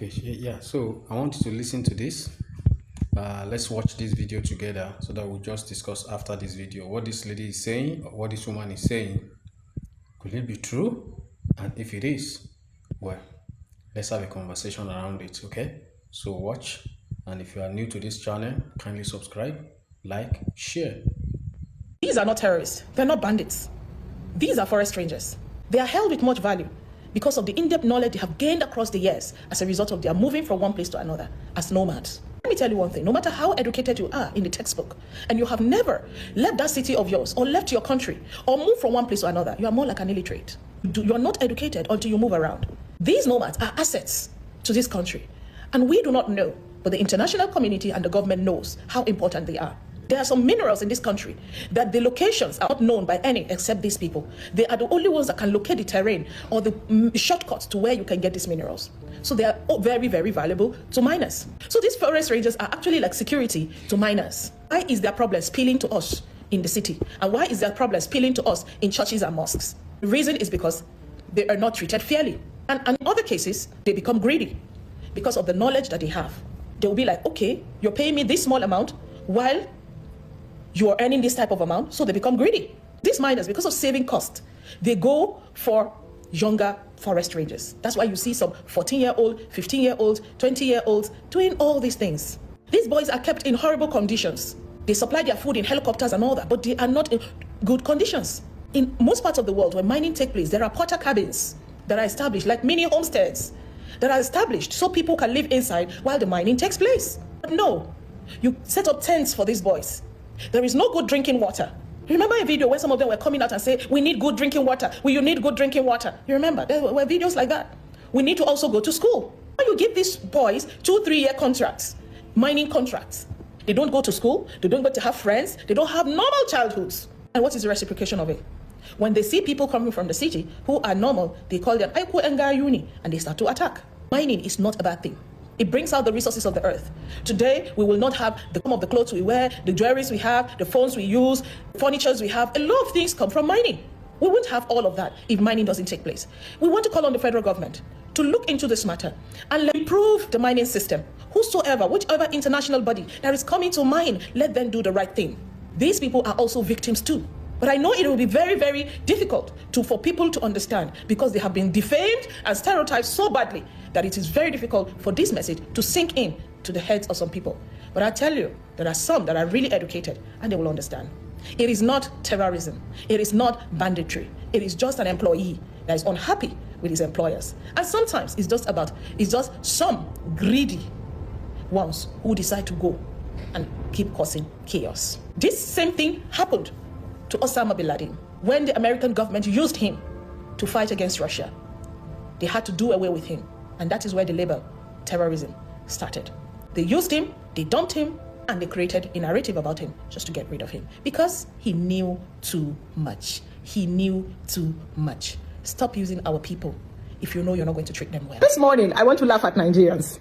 Okay, yeah. So I want you to listen to this. Let's watch this video together so that we'll just discuss after this video what this lady is saying or what this woman is saying. Could it be true? And if it is, well, let's have a conversation around it, okay? So watch, and if you are new to this channel, kindly subscribe, like, share. These are not terrorists. They're not bandits. These are forest rangers. They are held with much value because of the in-depth knowledge they have gained across the years as a result of their moving from one place to another as nomads. Let me tell you one thing, no matter how educated you are in the textbook, and you have never left that city of yours or left your country or moved from one place to another, you are more like an illiterate. You are not educated until you move around. These nomads are assets to this country, and we do not know, but the international community and the government knows how important they are. There are some minerals in this country that the locations are not known by any except these people. They are the only ones that can locate the terrain or the shortcuts to where you can get these minerals. So they are very, very valuable to miners. So these forest rangers are actually like security to miners. Why is their problem spilling to us in the city? And why is their problem spilling to us in churches and mosques? The reason is because they are not treated fairly. And in other cases, they become greedy because of the knowledge that they have. They'll be like, okay, you're paying me this small amount while you are earning this type of amount, so they become greedy. These miners, because of saving cost, they go for younger forest rangers. That's why you see some 14-year-old, 15-year-olds, 20-year-olds doing all these things. These boys are kept in horrible conditions. They supply their food in helicopters and all that, but they are not in good conditions. In most parts of the world, when mining takes place, there are porter cabins that are established, like mini homesteads that are established so people can live inside while the mining takes place. But no, you set up tents for these boys. There is no good drinking water. Remember a video where some of them were coming out and say, we need good drinking water. You need good drinking water. You remember? There were videos like that. We need to also go to school. You give these boys 2-3-year contracts, mining contracts. They don't go to school. They don't get to have friends. They don't have normal childhoods. And what is the reciprocation of it? When they see people coming from the city who are normal, they call them Aiku Engayuni and they start to attack. Mining is not a bad thing. It brings out the resources of the earth. Today, we will not have some of the clothes we wear, the jewelries we have, the phones we use, furnitures we have. A lot of things come from mining. We won't have all of that if mining doesn't take place. We want to call on the federal government to look into this matter and improve the mining system. Whosoever, whichever international body that is coming to mine, let them do the right thing. These people are also victims too. But I know it will be very, very difficult for people to understand because they have been defamed and stereotyped so badly that it is very difficult for this message to sink in to the heads of some people. But I tell you, there are some that are really educated and they will understand. It is not terrorism. It is not banditry. It is just an employee that is unhappy with his employers. And sometimes it's just some greedy ones who decide to go and keep causing chaos. This same thing happened to Osama bin Laden when the American government used him to fight against Russia. They had to do away with him, and that is where the label terrorism started. They used him, they dumped him, and they created a narrative about him just to get rid of him because he knew too much. He knew too much. Stop using our people if you know you're not going to treat them well. This morning, I want to laugh at Nigerians.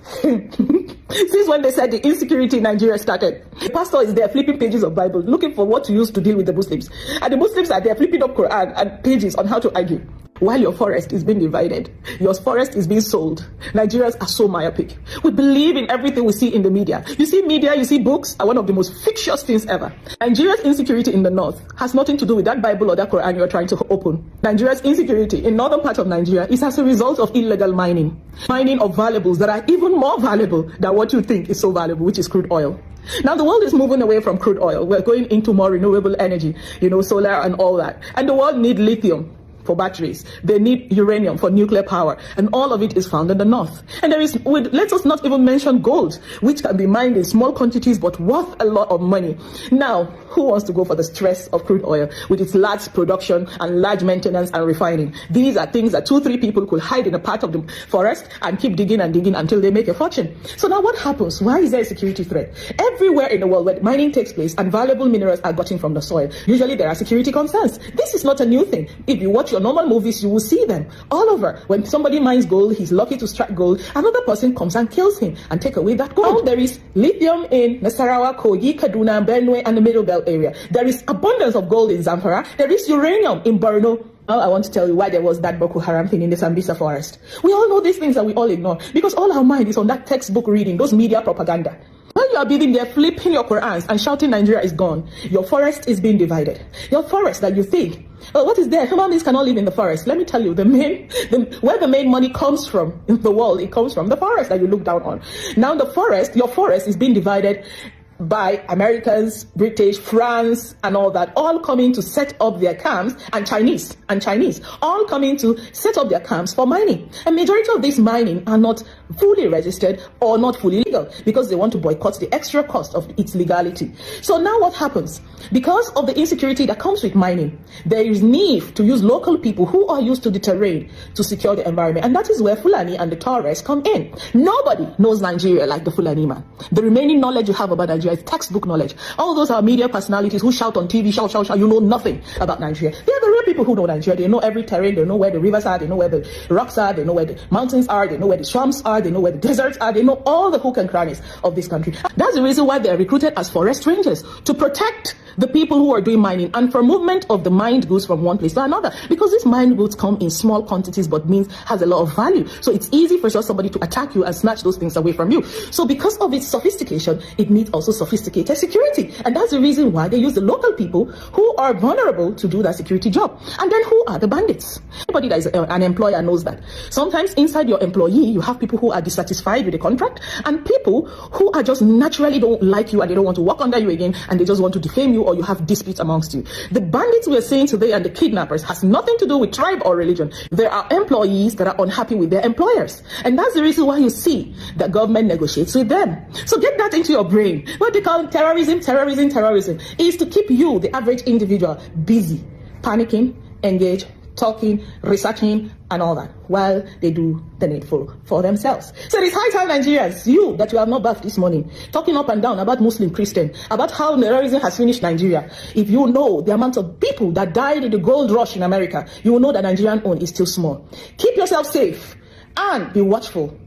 Since when they said the insecurity in Nigeria started, the pastor is there flipping pages of Bible, looking for what to use to deal with the Muslims. And the Muslims are there flipping up Quran and pages on how to argue. While your forest is being divided, your forest is being sold. Nigerians are so myopic. We believe in everything we see in the media. You see media, you see books are one of the most fictitious things ever. Nigeria's insecurity in the north has nothing to do with that Bible or that Quran you're trying to open. Nigeria's insecurity in northern part of Nigeria is as a result of illegal mining. Mining of valuables that are even more valuable than what you think is so valuable, which is crude oil. Now the world is moving away from crude oil. We're going into more renewable energy, solar and all that. And the world needs lithium for batteries. They need uranium for nuclear power, and all of it is found in the north. And let us not even mention gold, which can be mined in small quantities but worth a lot of money. Now, who wants to go for the stress of crude oil with its large production and large maintenance and refining? These are things that 2-3 people could hide in a part of the forest and keep digging and digging until they make a fortune. So now what happens? Why is there a security threat? Everywhere in the world where mining takes place and valuable minerals are gotten from the soil, usually there are security concerns. This is not a new thing. If you watch your normal movies, you will see them all over. When somebody mines gold, he's lucky to strike gold. Another person comes and kills him and take away that gold. Now, there is lithium in Nasarawa, Kogi, Kaduna, Benue, and the Middle Belt area. There is abundance of gold in Zamfara. There is uranium in Borno. Now I want to tell you why there was that Boko Haram thing in the Sambisa forest. We all know these things that we all ignore because all our mind is on that textbook reading, those media propaganda. When you are building there, flipping your Qurans and shouting Nigeria is gone, your forest is being divided. Your forest that you think, oh, what is there? Human beings cannot live in the forest. Let me tell you, where the main money comes from in the world, it comes from the forest that you look down on. Now the forest, your forest is being divided by Americans, British, France, and all that, all coming to set up their camps, and Chinese, all coming to set up their camps for mining. A majority of this mining are not fully registered or not fully legal because they want to boycott the extra cost of its legality. So now what happens? Because of the insecurity that comes with mining, there is need to use local people who are used to the terrain to secure the environment. And that is where Fulani and the Torres come in. Nobody knows Nigeria like the Fulani man. The remaining knowledge you have about Nigeria is textbook knowledge. All those are media personalities who shout on TV, shout, you know nothing about Nigeria. They are the real people who know Nigeria. They know every terrain, they know where the rivers are, they know where the rocks are, they know where the mountains are, they know where the swamps are, they know where the deserts are, they know all the hook and crannies of this country. That's the reason why they are recruited as forest rangers, to protect the people who are doing mining and for movement of the mined goods from one place to another, because these mined goods come in small quantities but means has a lot of value. So it's easy for somebody to attack you and snatch those things away from you. So because of its sophistication, it needs also sophisticated security, and that's the reason why they use the local people who are vulnerable to do that security job. And then who are the bandits? Anybody that is an employer knows that sometimes inside your employee you have people who are dissatisfied with the contract and people who are just naturally don't like you and they don't want to work under you again and they just want to defame you, or you have disputes amongst you. The bandits we are seeing today and the kidnappers has nothing to do with tribe or religion. There are employees that are unhappy with their employers, and that's the reason why you see the government negotiates with them. So get that into your brain. What they call terrorism is to keep you, the average individual, busy, panicking, engaged, talking, researching, and all that, while they do the needful for themselves. So it's high time, Nigerians, you that you have not bathed this morning, talking up and down about Muslim, Christian, about how terrorism has finished Nigeria. If you know the amount of people that died in the gold rush in America, you will know that Nigerian own is still small. Keep yourself safe and be watchful.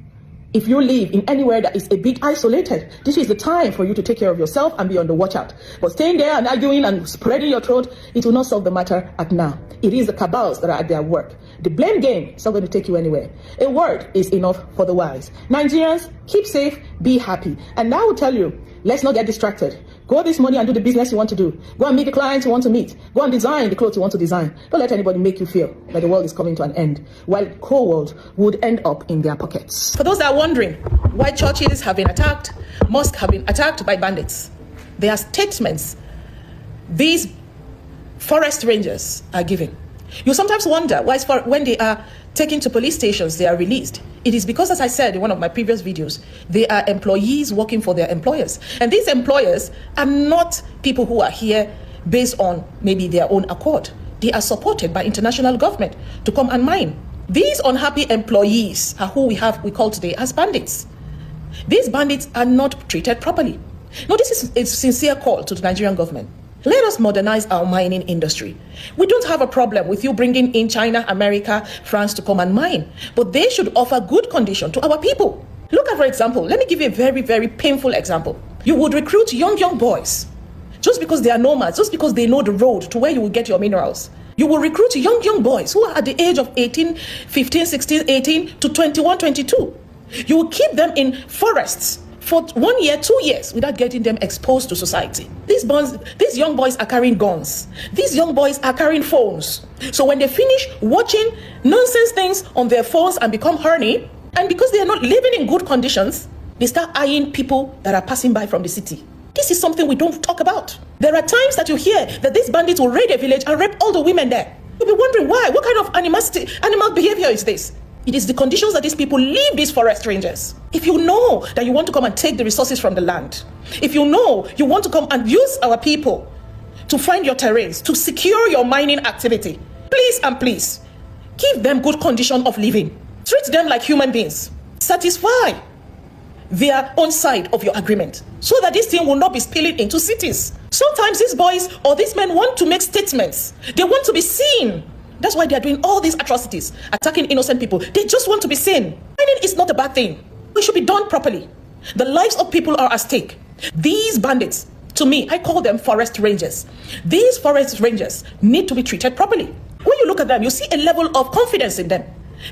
If you live in anywhere that is a bit isolated, this is the time for you to take care of yourself and be on the watch out. But staying there and arguing and spreading your throat, it will not solve the matter at now. It is the cabals that are at their work. The blame game is not going to take you anywhere. A word is enough for the wise. Nigerians, keep safe, be happy. And I will tell you, let's not get distracted. Go this morning and do the business you want to do. Go and meet the clients you want to meet. Go and design the clothes you want to design. Don't let anybody make you feel that the world is coming to an end, while the whole world would end up in their pockets. For those that are wondering why churches have been attacked, mosques have been attacked by bandits, there are statements these forest rangers are giving. You sometimes wonder why when they are taken to police stations, they are released. It is because, as I said in one of my previous videos, they are employees working for their employers. And these employers are not people who are here based on maybe their own accord. They are supported by international government to come and mine. These unhappy employees are who we call today as bandits. These bandits are not treated properly. Now, this is a sincere call to the Nigerian government. Let us modernize our mining industry. We don't have a problem with you bringing in China, America, France to come and mine, but they should offer good condition to our people. Look at, for example, let me give you a very, very painful example. You would recruit young boys just because they are nomads, just because they know the road to where you will get your minerals. You will recruit young boys who are at the age of 18, 15, 16, 18 to 21, 22. You will keep them in forests for 1 year, 2 years without getting them exposed to society. These young boys are carrying guns. These young boys are carrying phones. So when they finish watching nonsense things on their phones and become horny, and because they are not living in good conditions, they start eyeing people that are passing by from the city. This is something we don't talk about. There are times that you hear that these bandits will raid a village and rape all the women there. You'll be wondering why. What kind of animal behavior is this? It is the conditions that these people leave these forest rangers. If you know that you want to come and take the resources from the land, if you know you want to come and use our people to find your terrains, to secure your mining activity, please give them good condition of living. Treat them like human beings. Satisfy their own side of your agreement so that this thing will not be spilling into cities. Sometimes these boys or these men want to make statements. They want to be seen. That's why they are doing all these atrocities, attacking innocent people. They just want to be seen. Mining is not a bad thing. It should be done properly. The lives of people are at stake. These bandits, to me, I call them forest rangers. These forest rangers need to be treated properly. When you look look at them, you see a level of confidence in them.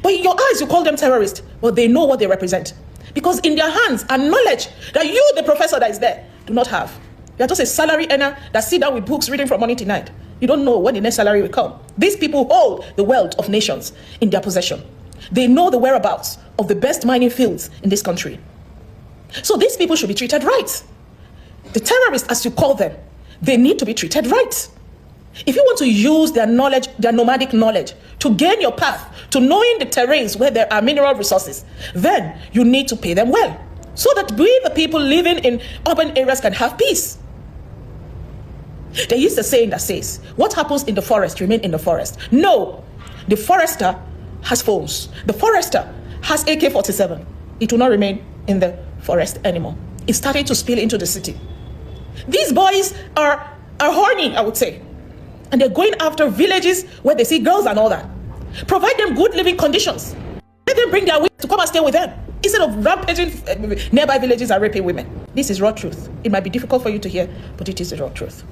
But in your eyes, you call them terrorists. But they know what they represent. Because in their hands are knowledge that you, the professor that is there, do not have. You are just a salary earner that sit down with books reading from morning to night. You don't know when the next salary will come. These people hold the wealth of nations in their possession. They know the whereabouts of the best mining fields in this country. So these people should be treated right. The terrorists, as you call them, they need to be treated right. If you want to use their knowledge, their nomadic knowledge, to gain your path to knowing the terrains where there are mineral resources, then you need to pay them well, so that we, the people living in urban areas, can have peace. There is a saying that says, what happens in the forest remain in the forest. No, the forester has phones. The forester has AK-47. It will not remain in the forest anymore. It's starting to spill into the city. These boys are horny, I would say. And they're going after villages where they see girls and all that. Provide them good living conditions. Let them bring their women to come and stay with them, instead of rampaging nearby villages and raping women. This is raw truth. It might be difficult for you to hear, but it is the raw truth.